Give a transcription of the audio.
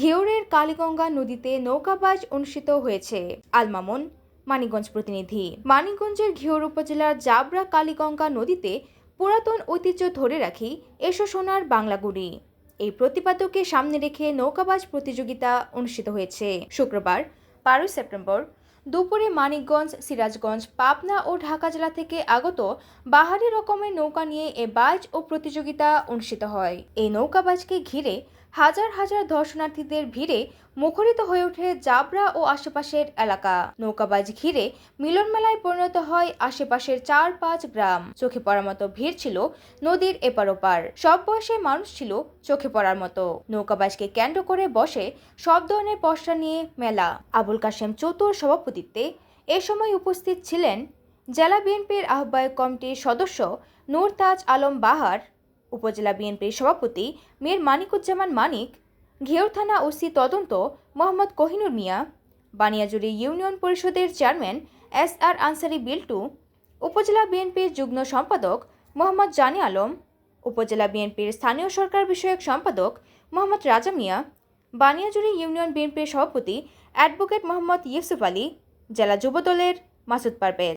ঘিওরের কালীগঙ্গা নদীতে নৌকাবাজ অনুষ্ঠিত হয়েছে। আল মামুন, মানিকগঞ্জ প্রতিনিধি। মানিকগঞ্জের ঘিওর উপজেলার জাবরা কালীগঙ্গা নদীতে পুরাতন ঐতিহ্য ধরে রাখি এসো সোনার বাংলাগুড়ি এই প্রতিপাদ্যকে সামনে রেখে নৌকাবাজ প্রতিযোগিতা অনুষ্ঠিত হয়েছে। শুক্রবার 12 সেপ্টেম্বর দুপুরে মানিকগঞ্জ, সিরাজগঞ্জ, পাবনা ও ঢাকা জেলা থেকে আগত বাহারি রকমের নৌকা নিয়ে এ বাজ ও প্রতিযোগিতা অনুষ্ঠিত হয়। এই নৌকাবাজকে ঘিরে হাজার হাজার দর্শনার্থীদের ভিড়ে মুখরিত হয়ে ওঠে জাবরা ও আশেপাশের এলাকা। নৌকাবাজ ঘিরে মিলন মেলায় পরিণত হয় আশেপাশের 4-5 গ্রাম। চোখে পড়ার মতো ভিড় ছিল নদীর এপার ওপার। সব বয়সের মানুষ ছিল চোখে পড়ার মতো। নৌকাবাজকে কেন্দ্র করে বসে সব ধরনের পসরা নিয়ে মেলা। আবুল কাশেম চতুর সভাপতিত্বে এ সময় উপস্থিত ছিলেন জেলা বিএনপির আহ্বায়ক কমিটির সদস্য নূর তাজ আলম বাহার, উপজেলা বিএনপির সভাপতি মীর মানিকুজ্জামান মানিক, ঘিওর থানা ওসি তদন্ত মোহাম্মদ কোহিনুর মিয়া, বানিয়াজুড়ি ইউনিয়ন পরিষদের চেয়ারম্যান SR আনসারি বিল্টু, উপজেলা বিএনপির যুগ্ম সম্পাদক মোহাম্মদ জানি আলম, উপজেলা বিএনপির স্থানীয় সরকার বিষয়ক সম্পাদক মোহাম্মদ রাজা মিয়া, বানিয়াজুড়ি ইউনিয়ন বিএনপির সভাপতি অ্যাডভোকেট মোহাম্মদ ইউসুফ আলী, জেলা যুবদলের মাসুদ পারভেজ।